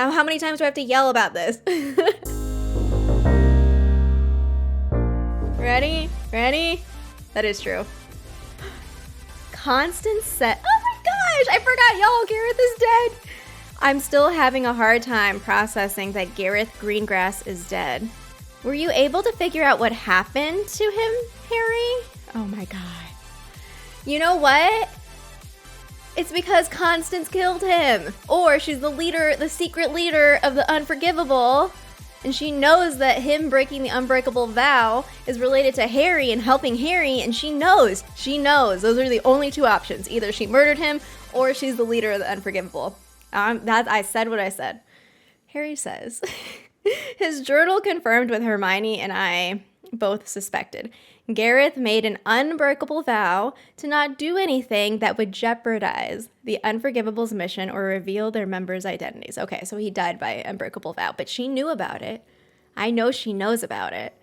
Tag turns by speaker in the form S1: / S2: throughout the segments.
S1: Now, how many times do I have to yell about this? Ready? Ready? That is true. Constance said, oh my gosh, I forgot y'all, Gareth is dead. I'm still having a hard time processing that Gareth Greengrass is dead. Were you able to figure out what happened to him, Harry? Oh my god. You know what? It's because Constance killed him. Or she's the leader, the secret leader of the Unforgivable. And she knows that him breaking the unbreakable vow is related to Harry and helping Harry. And she knows. Those are the only two options. Either she murdered him or she's the leader of the Unforgivable. I said what I said. Harry says, his journal confirmed what Hermione and I both suspected. Gareth made an unbreakable vow to not do anything that would jeopardize the Unforgivable's mission or reveal their members' identities. Okay, so he died by unbreakable vow, but she knew about it. I know she knows about it.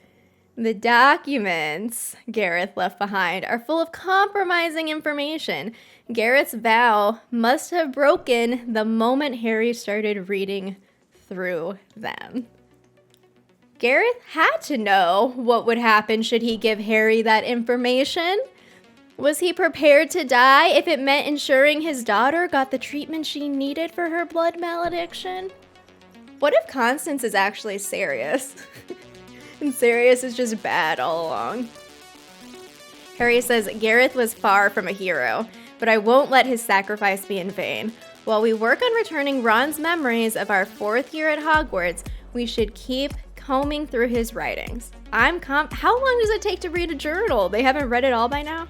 S1: The documents Gareth left behind are full of compromising information. Gareth's vow must have broken the moment Harry started reading through them. Gareth had to know what would happen should he give Harry that information. Was he prepared to die if it meant ensuring his daughter got the treatment she needed for her blood malediction? What if Constance is actually Sirius? And Sirius is just bad all along. Harry says, Gareth was far from a hero, but I won't let his sacrifice be in vain. While we work on returning Ron's memories of our 4th year at Hogwarts, we should keep combing through his writings. How long does it take to read a journal? They haven't read it all by now?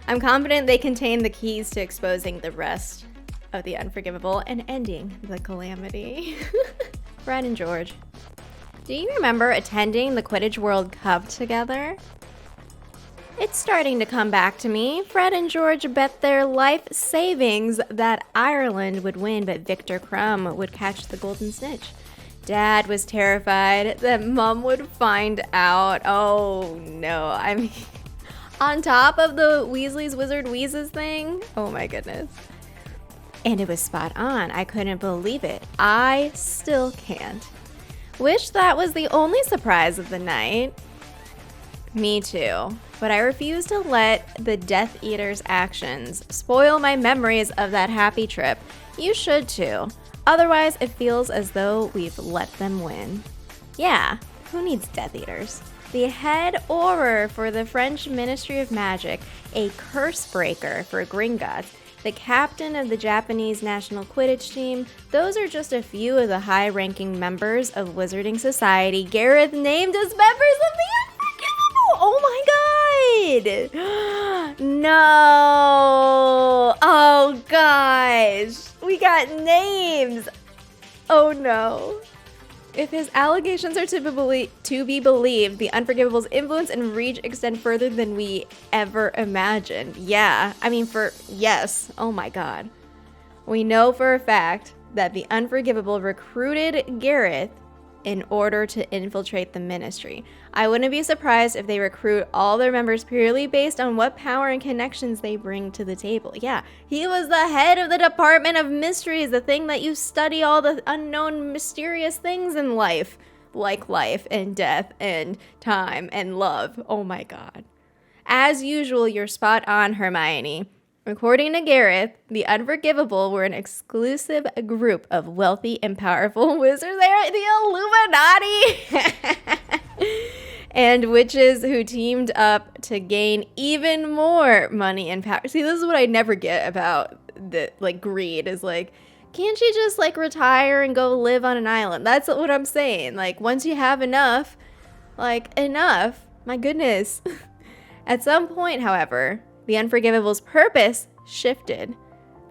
S1: I'm confident they contain the keys to exposing the rest of the Unforgivable and ending the calamity. Fred and George. Do you remember attending the Quidditch World Cup together? It's starting to come back to me. Fred and George bet their life savings that Ireland would win, but Victor Crumb would catch the golden snitch. Dad was terrified that Mom would find out. Oh no, I mean, on top of the Weasley's Wizard Wheezes thing. Oh my goodness. And it was spot on. I couldn't believe it. I still can't. Wish that was the only surprise of the night. Me too. But I refuse to let the Death Eater's actions spoil my memories of that happy trip. You should too. Otherwise, it feels as though we've let them win. Yeah, who needs Death Eaters? The head Auror for the French Ministry of Magic, a curse breaker for Gringotts, the captain of the Japanese national Quidditch team, those are just a few of the high-ranking members of Wizarding Society Gareth named as members of the Unforgivable! Oh my god! No! Oh gosh! We got names! Oh no. If his allegations are to be believed, the Unforgivable's influence and reach extend further than we ever imagined. Yeah, I mean yes. Oh my god. We know for a fact that the Unforgivable recruited Gareth in order to infiltrate the ministry. I wouldn't be surprised if they recruit all their members purely based on what power and connections they bring to the table. Yeah, he was the head of the Department of Mysteries, the thing that you study all the unknown mysterious things in life, like life and death and time and love. Oh my god. As usual, you're spot on, Hermione. According to Gareth, the Unforgivable were an exclusive group of wealthy and powerful wizards. They're the Illuminati! And witches who teamed up to gain even more money and power. See, this is what I never get about the greed is can't you just retire and go live on an island? That's what I'm saying. Once you have enough, enough, my goodness. At some point, however, the Unforgivable's purpose shifted.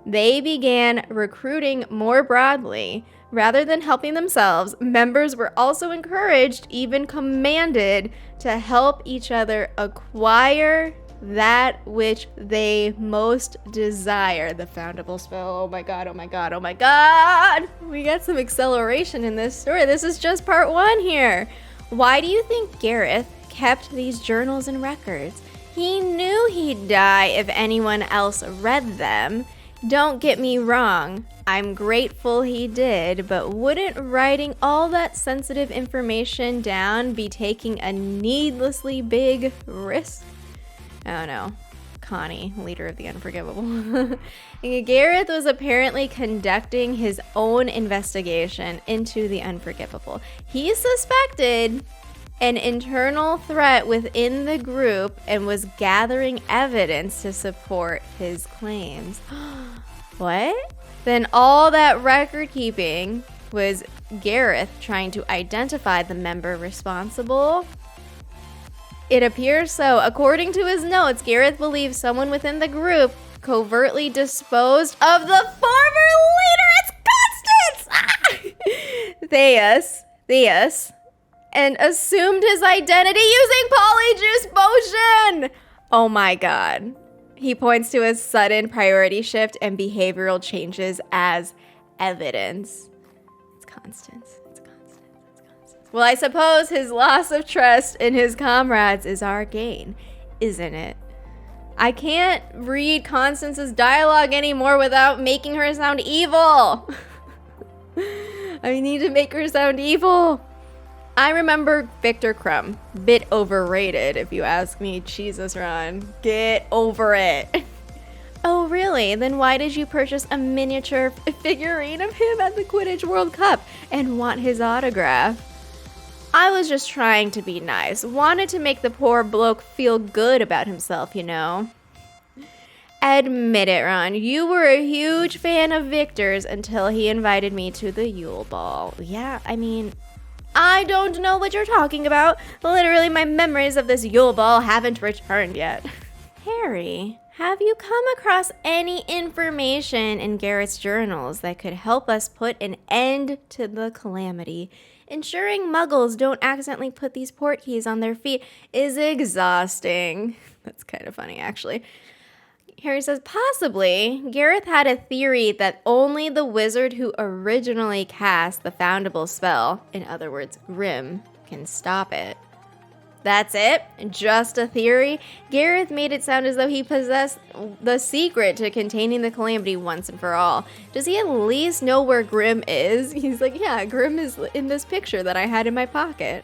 S1: They began recruiting more broadly. Rather than helping themselves, members were also encouraged, even commanded, to help each other acquire that which they most desire. The foundable spell. Oh my god, oh my god, oh my god! We got some acceleration in this story. This is just part 1 here. Why do you think Gareth kept these journals and records? He knew he'd die if anyone else read them. Don't get me wrong, I'm grateful he did, but wouldn't writing all that sensitive information down be taking a needlessly big risk? Oh no. Connie, leader of the Unforgivable. Gareth was apparently conducting his own investigation into the Unforgivable. He suspected an internal threat within the group and was gathering evidence to support his claims. What? Then all that record keeping was Gareth trying to identify the member responsible? It appears so. According to his notes, Gareth believes someone within the group covertly disposed of the former leader. It's Constance! Theus, and assumed his identity using polyjuice potion. Oh my god. He points to a sudden priority shift and behavioral changes as evidence. It's Constance. Well, I suppose his loss of trust in his comrades is our gain, isn't it? I can't read Constance's dialogue anymore without making her sound evil. I need to make her sound evil. I remember Victor Crumb. Bit overrated, if you ask me. Jesus, Ron. Get over it. Oh, really? Then why did you purchase a miniature figurine of him at the Quidditch World Cup and want his autograph? I was just trying to be nice. Wanted to make the poor bloke feel good about himself, you know. Admit it, Ron. You were a huge fan of Victor's until he invited me to the Yule Ball. Yeah, I mean, I don't know what you're talking about. Literally, my memories of this Yule Ball haven't returned yet. Harry, have you come across any information in Garrett's journals that could help us put an end to the calamity? Ensuring muggles don't accidentally put these port keys on their feet is exhausting. That's kind of funny, actually. Harry says, possibly. Gareth had a theory that only the wizard who originally cast the foundable spell, in other words, Grim, can stop it. That's it? Just a theory? Gareth made it sound as though he possessed the secret to containing the calamity once and for all. Does he at least know where Grim is? He's like, yeah, Grim is in this picture that I had in my pocket.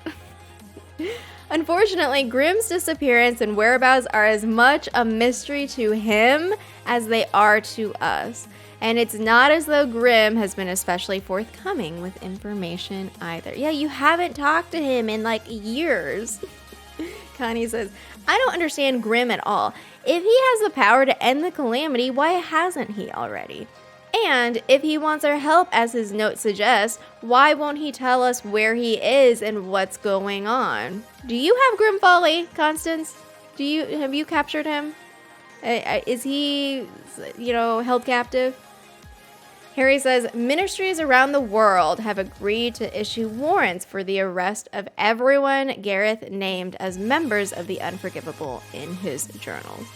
S1: Unfortunately, Grim's disappearance and whereabouts are as much a mystery to him as they are to us. And it's not as though Grim has been especially forthcoming with information either. Yeah, you haven't talked to him in like years. Connie says, I don't understand Grim at all. If he has the power to end the calamity, why hasn't he already? And if he wants our help, as his note suggests, why won't he tell us where he is and what's going on? Do you have Grim Folly, Constance? Have you captured him? Is he, held captive? Harry says, ministries around the world have agreed to issue warrants for the arrest of everyone Gareth named as members of the Unforgivable in his journals.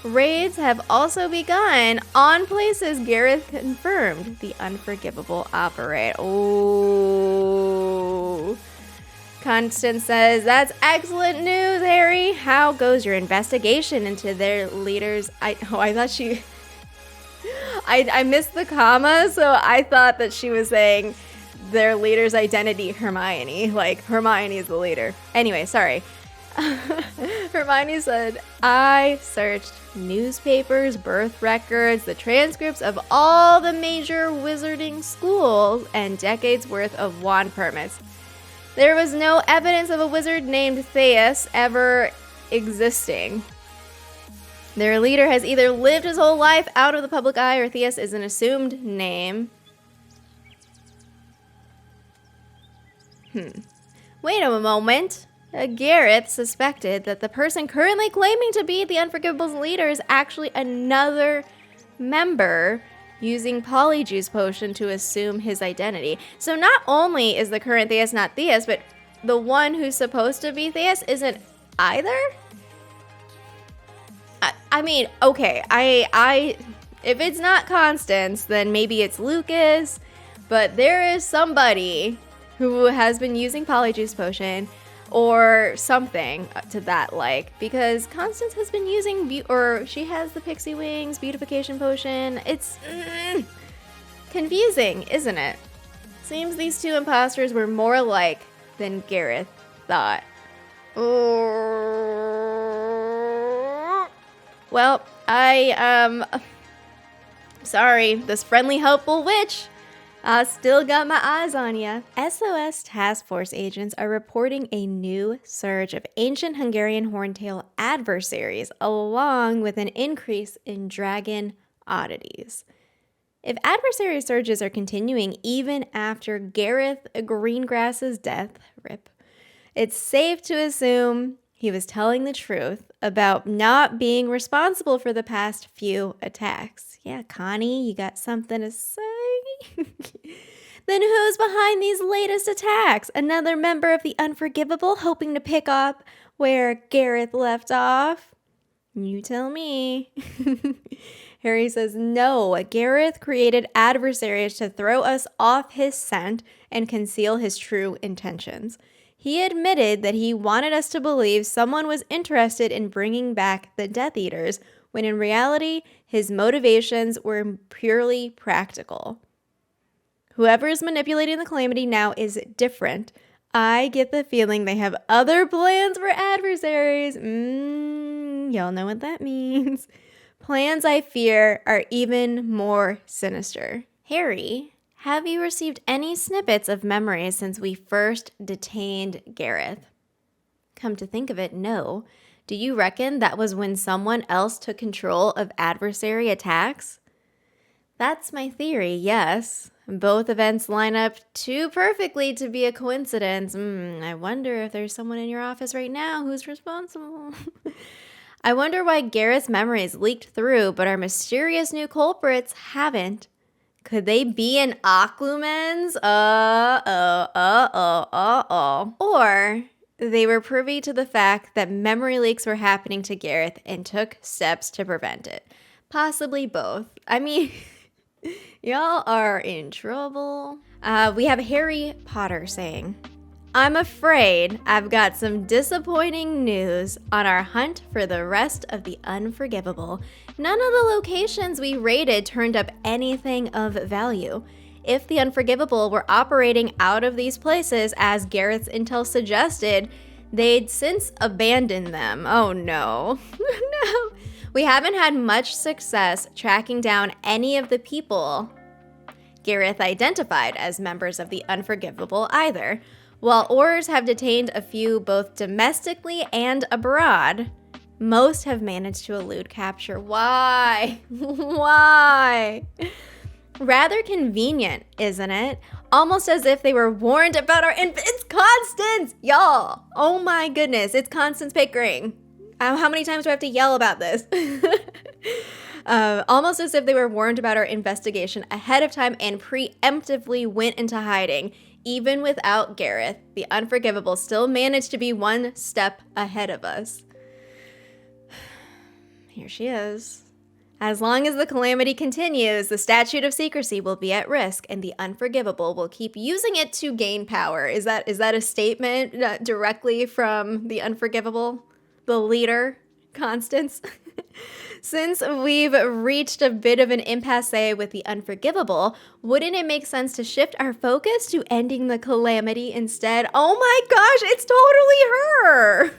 S1: Raids have also begun on places Gareth confirmed the Unforgivable operate. Oh. Constance says, that's excellent news, Harry. How goes your investigation into their leaders? I missed the comma, so I thought that she was saying their leader's identity, Hermione. Like, Hermione is the leader. Anyway, sorry. Hermione said, I searched newspapers, birth records, the transcripts of all the major wizarding schools, and decades worth of wand permits. There was no evidence of a wizard named Theus ever existing. Their leader has either lived his whole life out of the public eye, or Theus is an assumed name. Wait a moment. Gareth suspected that the person currently claiming to be the Unforgivable's leader is actually another member using Polyjuice Potion to assume his identity. So not only is the current Theus not Theus, but the one who's supposed to be Theus isn't either? I mean, okay, if it's not Constance, then maybe it's Lucas, but there is somebody who has been using Polyjuice Potion or something to that because Constance has been using, or she has the Pixie Wings Beautification Potion. It's, Confusing, isn't it? Seems these two imposters were more alike than Gareth thought. Well, sorry, this friendly, helpful witch, I still got my eyes on ya. SOS Task Force agents are reporting a new surge of ancient Hungarian Horntail adversaries, along with an increase in dragon oddities. If adversary surges are continuing even after Gareth Greengrass's death, RIP, it's safe to assume he was telling the truth about not being responsible for the past few attacks. Yeah, Connie, you got something to say? Then who's behind these latest attacks? Another member of the Unforgivable hoping to pick up where Gareth left off? You tell me. Harry says, no, Gareth created adversaries to throw us off his scent and conceal his true intentions. He admitted that he wanted us to believe someone was interested in bringing back the Death Eaters, when in reality, his motivations were purely practical. Whoever is manipulating the Calamity now is different. I get the feeling they have other plans for adversaries. Y'all know what that means. Plans I fear are even more sinister. Harry, have you received any snippets of memories since we first detained Gareth? Come to think of it, no. Do you reckon that was when someone else took control of adversary attacks? That's my theory, yes. Both events line up too perfectly to be a coincidence. I wonder if there's someone in your office right now who's responsible. I wonder why Gareth's memories leaked through, but our mysterious new culprits haven't. Could they be an Occlumens? Or they were privy to the fact that memory leaks were happening to Gareth and took steps to prevent it. Possibly both. I mean, y'all are in trouble. We have Harry Potter saying, I'm afraid I've got some disappointing news on our hunt for the rest of the Unforgivable. None of the locations we raided turned up anything of value. If the Unforgivable were operating out of these places, as Gareth's intel suggested, they'd since abandoned them. Oh no. No. We haven't had much success tracking down any of the people Gareth identified as members of the Unforgivable either. While Aurors have detained a few both domestically and abroad, most have managed to elude capture. Why? Why? Rather convenient, isn't it? Almost as if they were warned about our it's Constance! Y'all! Oh my goodness, it's Constance Pickering. How many times do I have to yell about this? Almost as if they were warned about our investigation ahead of time and preemptively went into hiding. Even without Gareth, the Unforgivable still managed to be one step ahead of us. Here she is. As long as the Calamity continues, the Statute of Secrecy will be at risk, and the Unforgivable will keep using it to gain power. Is that a statement directly from the Unforgivable? The leader, Constance? Since we've reached a bit of an impasse with the Unforgivable, wouldn't it make sense to shift our focus to ending the Calamity instead? Oh my gosh, it's totally her!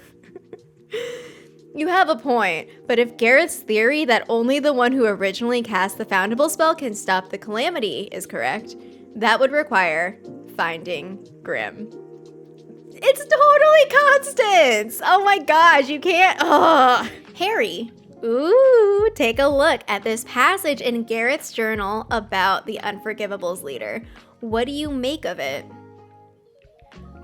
S1: You have a point, but if Gareth's theory that only the one who originally cast the Foundable spell can stop the Calamity is correct, that would require finding Grimm. It's totally Constance! Oh my gosh, you can't. Ugh. Harry. Ooh, take a look at this passage in Gareth's journal about the Unforgivable's leader. What do you make of it?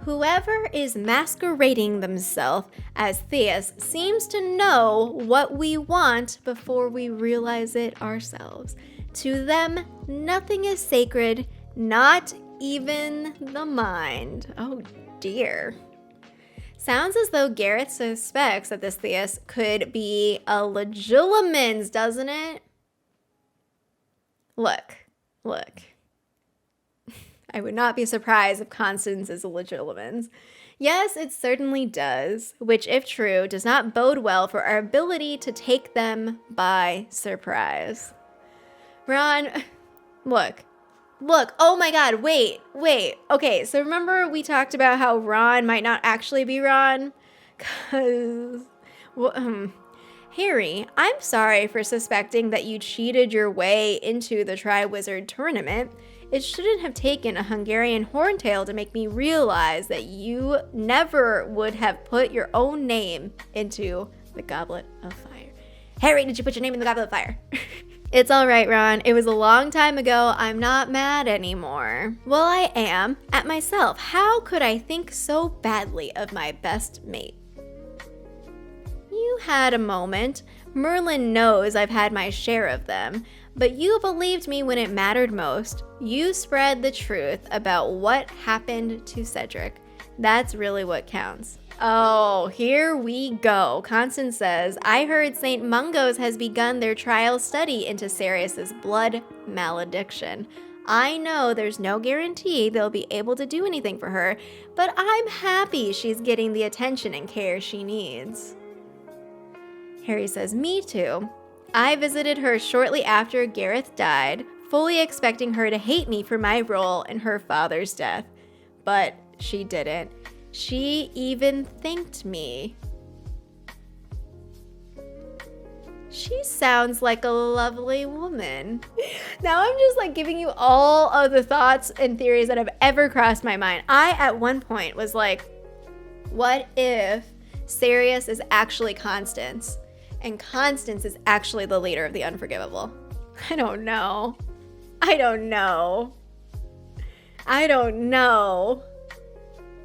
S1: Whoever is masquerading themselves as Theus seems to know what we want before we realize it ourselves. To them, nothing is sacred, not even the mind. Oh dear. Sounds as though Gareth suspects that this Theus could be a Legilimens, doesn't it? Look. I would not be surprised if Constance is a Legilimens. Yes, it certainly does, which, if true, does not bode well for our ability to take them by surprise. Ron, look, Look, oh my god, wait. Okay, so remember we talked about how Ron might not actually be Ron? Because, Harry, I'm sorry for suspecting that you cheated your way into the Triwizard Tournament. It shouldn't have taken a Hungarian Horntail to make me realize that you never would have put your own name into the Goblet of Fire. Harry, did you put your name in the Goblet of Fire? It's all right, Ron. It was a long time ago. I'm not mad anymore. Well, I am. At myself. How could I think so badly of my best mate? You had a moment. Merlin knows I've had my share of them. But you believed me when it mattered most. You spread the truth about what happened to Cedric. That's really what counts. Oh, here we go. Constance says, I heard St. Mungo's has begun their trial study into Sirius's blood malediction. I know there's no guarantee they'll be able to do anything for her, but I'm happy she's getting the attention and care she needs. Harry says, me too. I visited her shortly after Gareth died, fully expecting her to hate me for my role in her father's death. But she didn't. She even thanked me. She sounds like a lovely woman. Now I'm just like giving you all of the thoughts and theories that have ever crossed my mind. I, at one point, was like, what if Sirius is actually Constance? And Constance is actually the leader of the Unforgivable. I don't know.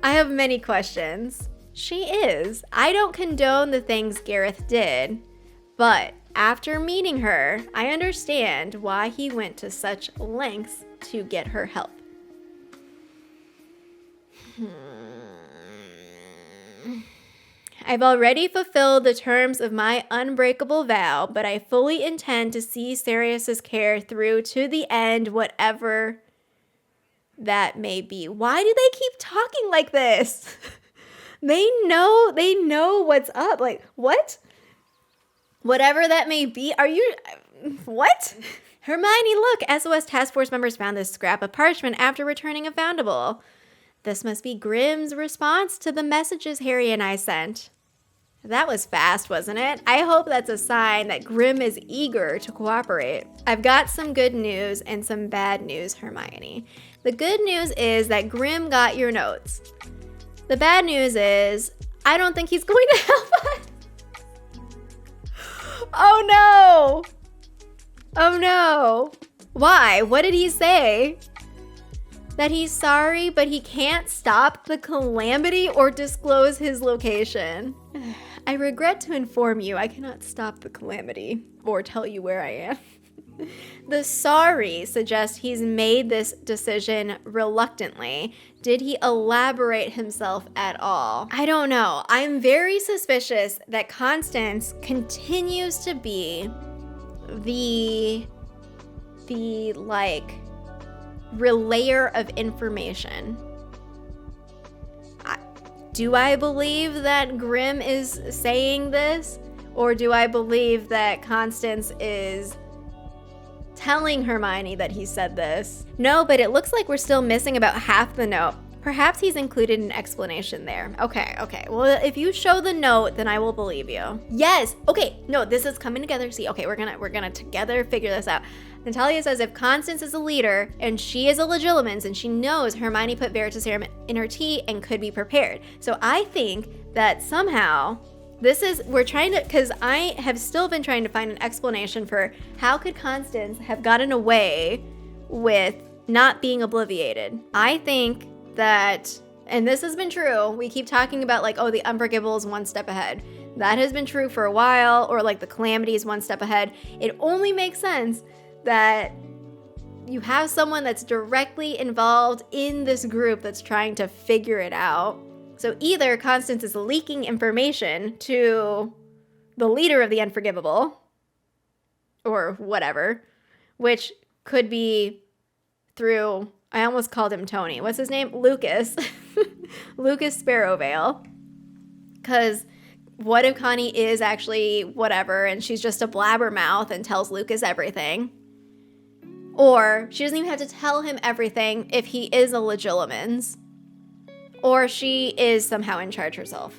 S1: I have many questions. She is. I don't condone the things Gareth did, but after meeting her, I understand why he went to such lengths to get her help. I've already fulfilled the terms of my unbreakable vow, but I fully intend to see Sirius's care through to the end, whatever that may be. Why do they keep talking like this? They know what's up. Like, what? Whatever that may be. Are you, what? Hermione, look, SOS Task Force members found this scrap of parchment after returning a foundable. This must be Grimm's response to the messages Harry and I sent. That was fast, wasn't it? I hope that's a sign that Grimm is eager to cooperate. I've got some good news and some bad news, Hermione. The good news is that Grimm got your notes. The bad news is I don't think he's going to help us. Oh no! Why? What did he say? That he's sorry, but he can't stop the calamity or disclose his location. I regret to inform you I cannot stop the calamity or tell you where I am. The sorry suggests he's made this decision reluctantly. Did he elaborate himself at all? I don't know. I'm very suspicious that Constance continues to be the like relayer of information. Do I believe that Grimm is saying this? Or do I believe that Constance is telling Hermione that he said this? No, but it looks like we're still missing about half the note. Perhaps he's included an explanation there. Okay. Well, if you show the note, then I will believe you. Yes. Okay. No, this is coming together. See, okay, we're gonna together figure this out. Natalia says if Constance is a leader and she is a Legilimens and she knows Hermione put Veritaserum in her tea and could be prepared. So I think that somehow we're trying to, because I have still been trying to find an explanation for how could Constance have gotten away with not being obliviated. I think that, and this has been true, we keep talking about like, oh, the Unforgivable is one step ahead. That has been true for a while, or like the Calamity is one step ahead. It only makes sense that you have someone that's directly involved in this group that's trying to figure it out. So either Constance is leaking information to the leader of the Unforgivable, or whatever, which could be through, I almost called him Tony. What's his name? Lucas. Lucas Sparrowvale. Because what if Connie is actually whatever and she's just a blabbermouth and tells Lucas everything? Or she doesn't even have to tell him everything if he is a Legilimens. Or she is somehow in charge herself.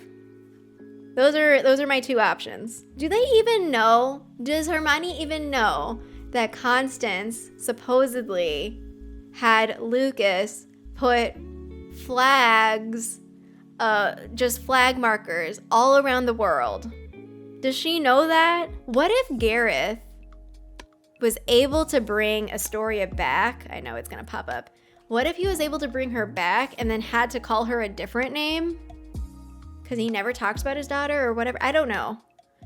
S1: Those are my two options. Do they even know? Does Hermione even know that Constance supposedly had Lucas put flags, just flag markers all around the world? Does she know that? What if Gareth was able to bring Astoria back? I know it's gonna pop up. What if he was able to bring her back and then had to call her a different name? Because he never talks about his daughter or whatever. I don't know.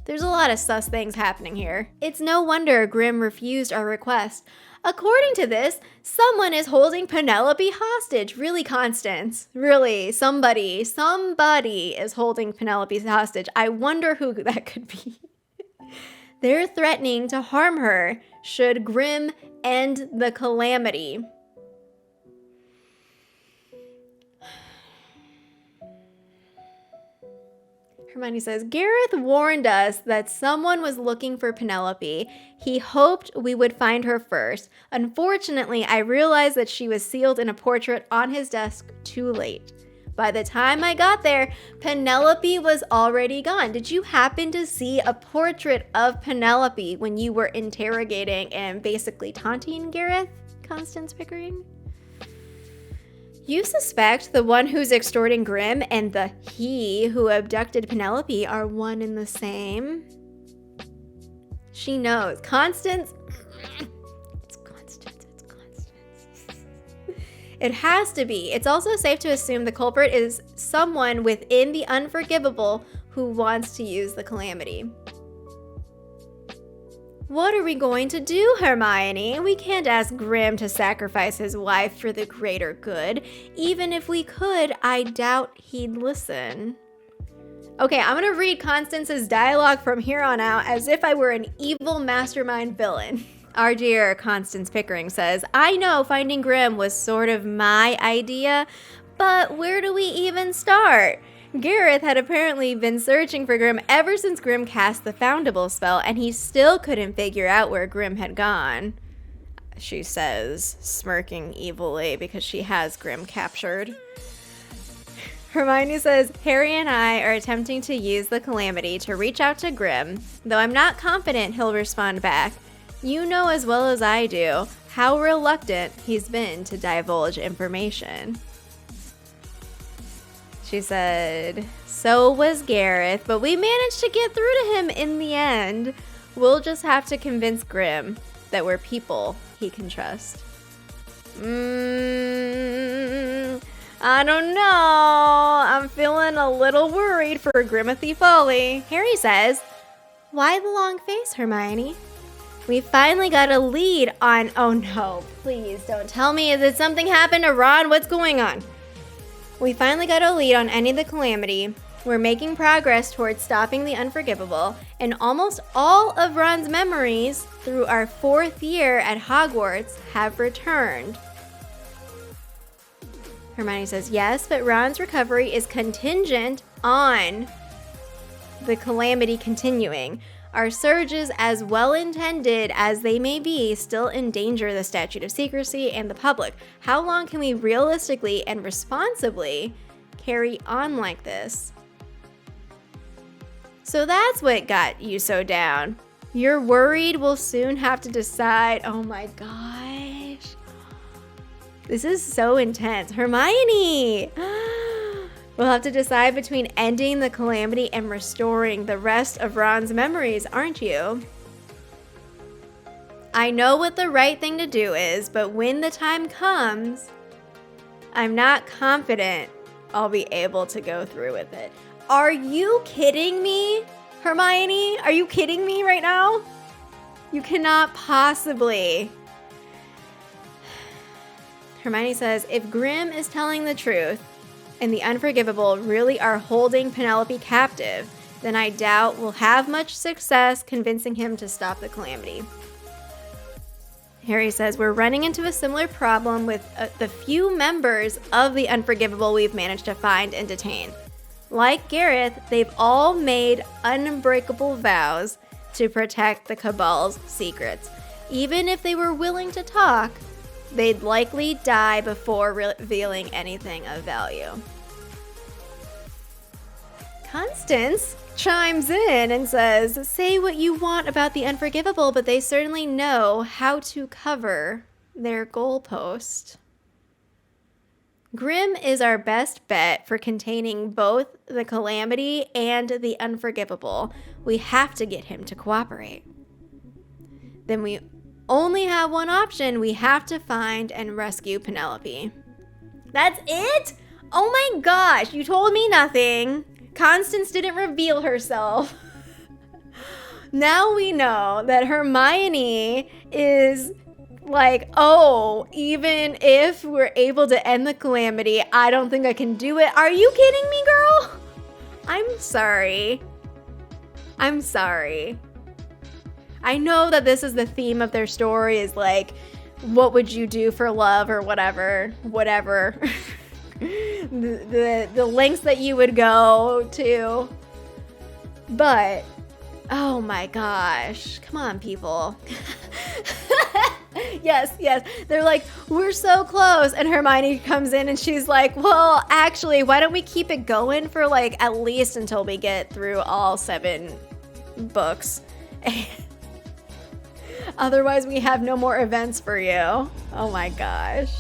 S1: There's a lot of sus things happening here. It's no wonder Grimm refused our request. According to this, someone is holding Penelope hostage. Really, Constance? Really, somebody is holding Penelope hostage. I wonder who that could be. They're threatening to harm her should Grimm end the calamity. Hermione says, Gareth warned us that someone was looking for Penelope. He hoped we would find her first. Unfortunately, I realized that she was sealed in a portrait on his desk too late. By the time I got there, Penelope was already gone. Did you happen to see a portrait of Penelope when you were interrogating and basically taunting Gareth, Constance Pickering? You suspect the one who's extorting Grimm and the he who abducted Penelope are one and the same? She knows. Constance. It's Constance. It has to be. It's also safe to assume the culprit is someone within the unforgivable who wants to use the calamity. What are we going to do, Hermione? We can't ask Grimm to sacrifice his wife for the greater good. Even if we could, I doubt he'd listen. Okay, I'm gonna read Constance's dialogue from here on out as if I were an evil mastermind villain. Our dear Constance Pickering says, I know finding Grimm was sort of my idea, but where do we even start? Gareth had apparently been searching for Grimm ever since Grimm cast the Foundable spell, and he still couldn't figure out where Grimm had gone. She says, smirking evilly because she has Grimm captured. Hermione says, Harry and I are attempting to use the calamity to reach out to Grimm, though I'm not confident he'll respond back. You know as well as I do how reluctant he's been to divulge information. She said, so was Gareth, but we managed to get through to him in the end. We'll just have to convince Grimm that we're people he can trust. I don't know. I'm feeling a little worried for Grimothy Folly. Harry says, why the long face, Hermione? We finally got a lead on... Oh no, please don't tell me. Did something happen to Ron? What's going on? We finally got a lead on ending the calamity. We're making progress towards stopping the unforgivable, and almost all of Ron's memories through our 4th year at Hogwarts have returned. Hermione says, yes, but Ron's recovery is contingent on the calamity continuing. Our surges, as well-intended as they may be, still endanger the Statute of Secrecy and the public. How long can we realistically and responsibly carry on like this? So that's what got you so down. You're worried we'll soon have to decide. Oh my gosh. This is so intense. Hermione! We'll have to decide between ending the calamity and restoring the rest of Ron's memories, aren't you? I know what the right thing to do is, but when the time comes, I'm not confident I'll be able to go through with it. Are you kidding me, Hermione? Are you kidding me right now? You cannot possibly. Hermione says, if Grimm is telling the truth, and the unforgivable really are holding Penelope captive, then I doubt we'll have much success convincing him to stop the calamity. Harry says, we're running into a similar problem with the few members of the unforgivable we've managed to find and detain. Like Gareth, they've all made unbreakable vows to protect the Cabal's secrets. Even if they were willing to talk, they'd likely die before revealing anything of value. Constance chimes in and says, say what you want about the unforgivable, but they certainly know how to cover their goalpost. Grim is our best bet for containing both the calamity and the unforgivable. We have to get him to cooperate. Then we only have one option. We have to find and rescue Penelope. That's it? Oh my gosh, you told me nothing. Constance didn't reveal herself. Now we know that Hermione is like, oh, even if we're able to end the calamity, I don't think I can do it. Are you kidding me, girl? I'm sorry. I'm sorry. I know that this is the theme of their story, is like, what would you do for love or whatever. the lengths that you would go to. But, oh my gosh. Come on, people. Yes. They're like, we're so close. And Hermione comes in and she's like, well, actually, why don't we keep it going for like at least until we get through all 7 books. Otherwise, we have no more events for you. Oh my gosh.